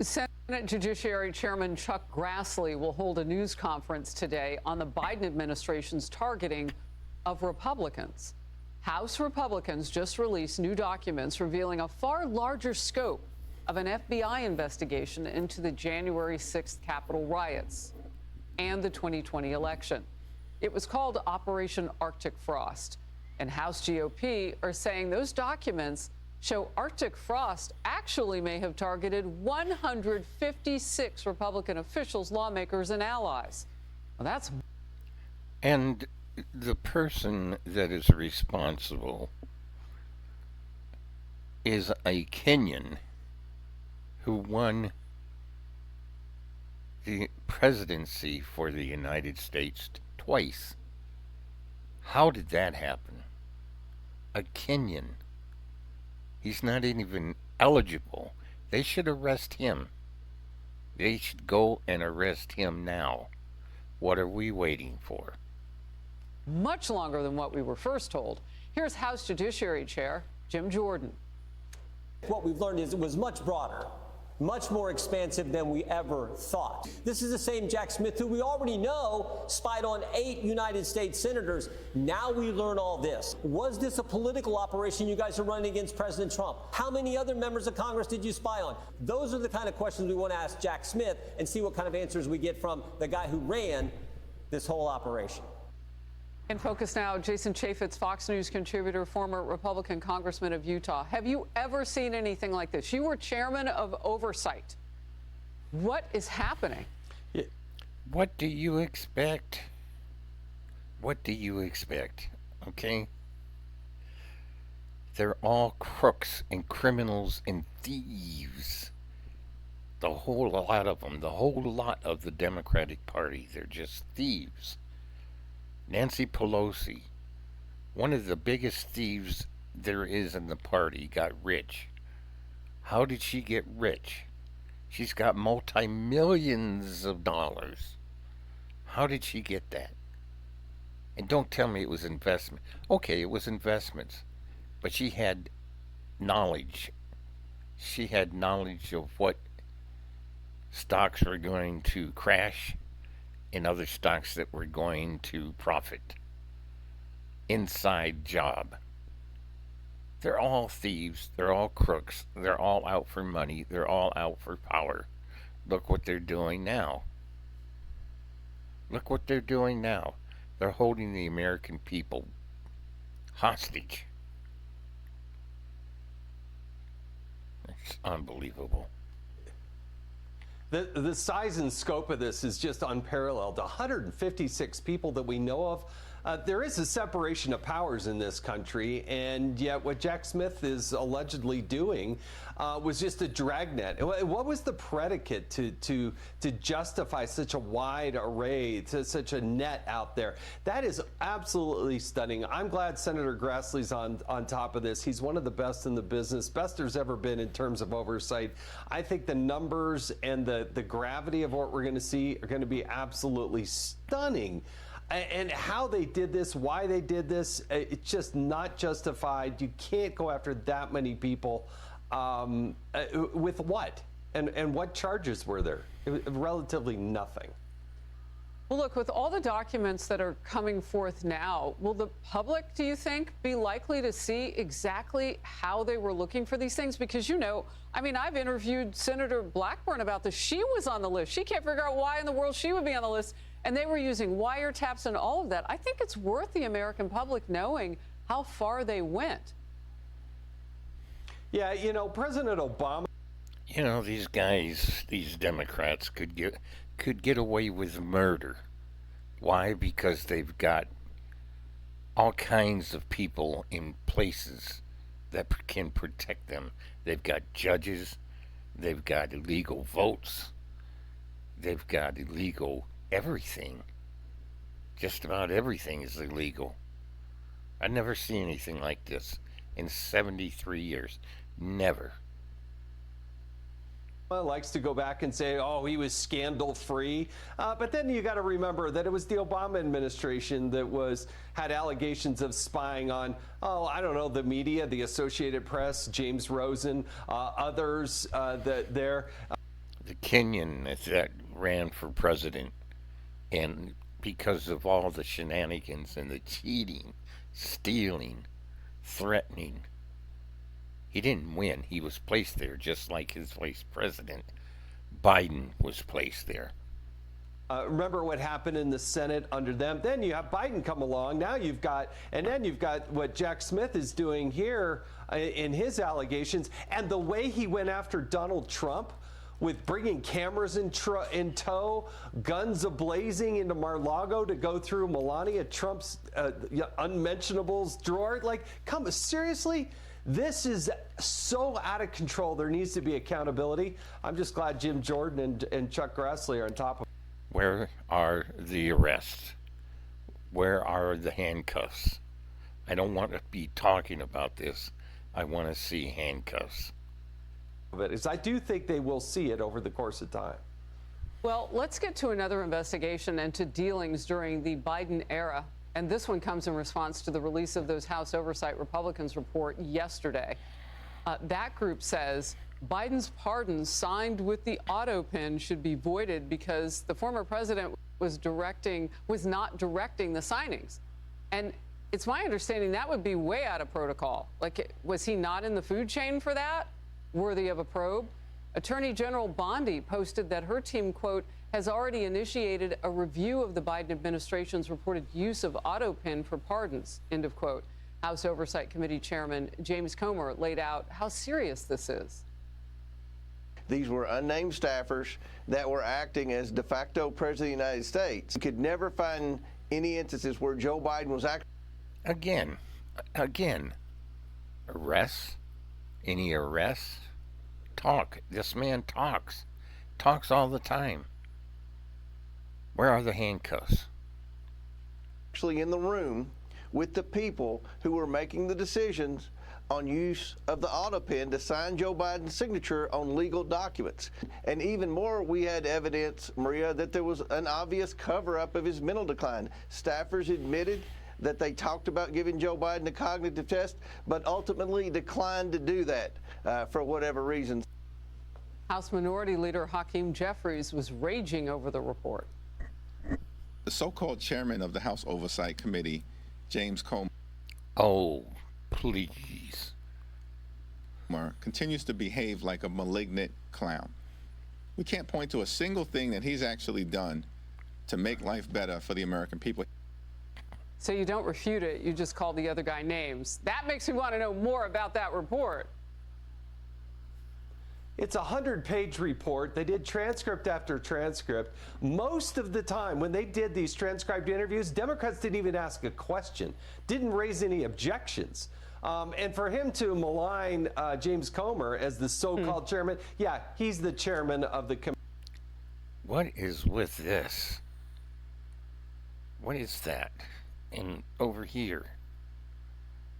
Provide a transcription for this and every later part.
Senate Judiciary Chairman Chuck Grassley will hold a news conference today on the Biden administration's targeting of Republicans. House Republicans just released new documents revealing a far larger scope of an FBI investigation into the January 6th Capitol riots and the 2020 election. It was called Operation Arctic Frost, and House GOP are saying those documents show Arctic Frost actually may have targeted 156 Republican officials, lawmakers, and allies. Well, that's... And the person that is responsible is a Kenyan who won the presidency for the United States twice. How did that happen? A Kenyan. He's not even eligible. They should arrest him. They should go and arrest him now. What are we waiting for? Much longer than what we were first told. Here's House Judiciary Chair Jim Jordan. What we've learned is it was much broader, much more expansive than we ever thought. This is the same Jack Smith who we already know spied on 8 United States senators. Now we learn all this. Was this a political operation you guys are running against President Trump? How many other members of Congress did you spy on? Those are the kind of questions we want to ask Jack Smith and see what kind of answers we get from the guy who ran this whole operation. In focus now, Jason Chaffetz, Fox News contributor, former Republican congressman of Utah. Have you ever seen anything like this? You were chairman of oversight. What is happening? What do you expect? What do you expect? Okay? They're all crooks and criminals and thieves. The whole lot of them, the whole lot of the Democratic Party, they're just thieves. Nancy Pelosi, one of the biggest thieves there is in the party, got rich. How did she get rich? She's got multi-millions of dollars. How did she get that? And don't tell me it was investment. Okay, it was investments. But she had knowledge. She had knowledge of what stocks were going to crash and other stocks that were going to profit. Inside job. They're all thieves. They're all crooks. They're all out for money. They're all out for power. Look what they're doing now. Look what they're doing now. They're holding the American people hostage. It's unbelievable. The size and scope of this is just unparalleled. 156 people that we know of. There is a separation of powers in this country, and yet what Jack Smith is allegedly doing was just a dragnet. What was the predicate to justify such a wide array, to such a net out there? That is absolutely stunning. I'm glad Senator Grassley's on top of this. He's one of the best in the business, best there's ever been in terms of oversight. I think the numbers and the gravity of what we're going to see are going to be absolutely stunning. And how they did this, why they did this, it's just not justified. You can't go after that many people with what? And what charges were there? Relatively nothing. Well, look, with all the documents that are coming forth now, will the public, do you think, be likely to see exactly how they were looking for these things? Because, you know, I mean, I've interviewed Senator Blackburn about this. She was on the list. She can't figure out why in the world she would be on the list. And they were using wiretaps and all of that. I think it's worth the American public knowing how far they went. Yeah, you know, President Obama. You know, these guys, these Democrats could get away with murder. Why? Because they've got all kinds of people in places that can protect them. They've got judges. They've got illegal votes. They've got illegal everything. Just about everything is illegal. I've never seen anything like this in 73 years. Never. Likes to go back and say, oh, he was scandal-free. But then you got to remember that it was the Obama administration that had allegations of spying on, I don't know, the media, the Associated Press, James Rosen, others there. the Kenyan that ran for president, and because of all the shenanigans and the cheating, stealing, threatening, he didn't win. He was placed there just like his vice president, Biden, was placed there. Remember what happened in the Senate under them? Then you have Biden come along. Now you've got what Jack Smith is doing here in his allegations, and the way he went after Donald Trump with bringing cameras in tow, guns ablazing into Mar-a-Lago to go through Melania Trump's unmentionables drawer. Like, seriously? This is so out of control. There needs to be accountability. I'm just glad Jim Jordan and Chuck Grassley are on top of it. Where are the arrests? Where are the handcuffs? I don't want to be talking about this. I want to see handcuffs. Is I do think they will see it over the course of time. Well, let's get to another investigation into dealings during the Biden era. And this one comes in response to the release of those House Oversight Republicans report yesterday. That group says Biden's pardon signed with the auto pen should be voided because the former president was not directing the signings. And it's my understanding that would be way out of protocol. Like, was he not in the food chain for that? Worthy of a probe? Attorney General Bondi posted that her team, quote, has already initiated a review of the Biden administration's reported use of auto pen for pardons, end of quote. House Oversight Committee Chairman James Comer laid out how serious this is. These were unnamed staffers that were acting as de facto president of the United States. You could never find any instances where Joe Biden was acting. Again. Arrests? Any arrests? Talk. This man talks all the time. Where are the handcuffs? Actually in the room with the people who were making the decisions on use of the auto pen to sign Joe Biden's signature on legal documents. And even more, we had evidence, Maria, that there was an obvious cover-up of his mental decline. Staffers admitted that they talked about giving Joe Biden a cognitive test, but ultimately declined to do that for whatever reason. House Minority Leader Hakeem Jeffries was raging over the report. The so-called chairman of the House Oversight Committee, James Comer, please, continues to behave like a malignant clown. We can't point to a single thing that he's actually done to make life better for the American people. So you don't refute it, you just call the other guy names. That makes me want to know more about that report. It's a 100-page report. They did transcript after transcript. Most of the time when they did these transcribed interviews, Democrats didn't even ask a question, didn't raise any objections. And for him to malign James Comer as the so-called chairman, yeah, he's the chairman of the committee. What is with this? What is that? And over here,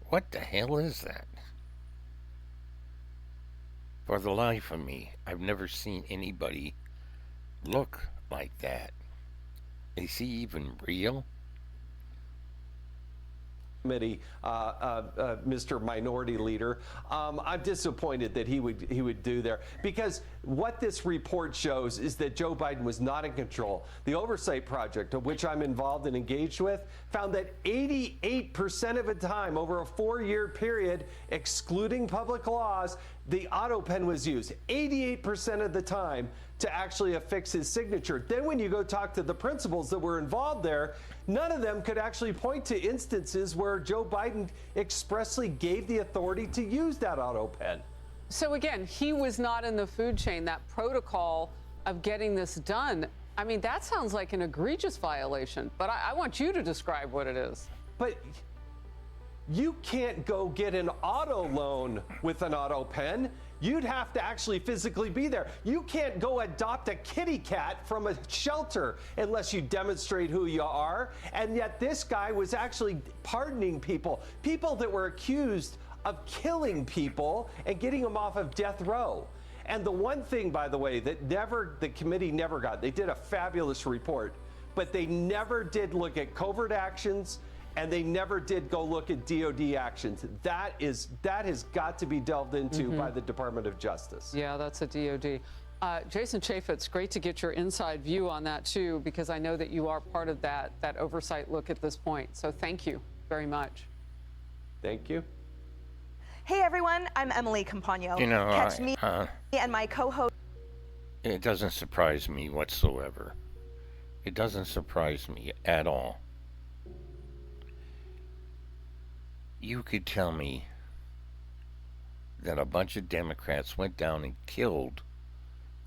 what the hell is that? For the life of me, I've never seen anybody look like that. Is he even real? Committee, Mr. Minority Leader. I'm disappointed that he would do there, because what this report shows is that Joe Biden was not in control. The Oversight Project, of which I'm involved and engaged with, found that 88% of the time over a 4-year period, excluding public laws, the auto pen was used 88% of the time to actually affix his signature. Then when you go talk to the principals that were involved there, none of them could actually point to instances where Joe Biden expressly gave the authority to use that auto pen. So again, he was not in the food chain, that protocol of getting this done. I mean, that sounds like an egregious violation, but I want you to describe what it is. But you can't go get an auto loan with an auto pen. You'd have to actually physically be there. You can't go adopt a kitty cat from a shelter unless you demonstrate who you are. And yet this guy was actually pardoning people that were accused of killing people and getting them off of death row. And the one thing, by the way, that the committee never got, they did a fabulous report, but they never did look at covert actions, and they never did go look at DOD actions. That has got to be delved into by the Department of Justice. Yeah, that's a DOD. Jason Chaffetz, great to get your inside view on that, too, because I know that you are part of that oversight look at this point. So thank you very much. Thank you. Hey, everyone. I'm Emily Campagno. You know, Catch me and my co-host. it doesn't surprise me whatsoever. It doesn't surprise me at all. You could tell me that a bunch of Democrats went down and killed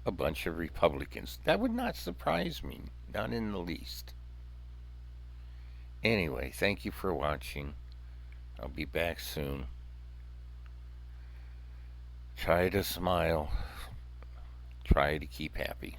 a bunch of Republicans. That would not surprise me, not in the least. Anyway, thank you for watching. I'll be back soon. Try to smile. Try to keep happy.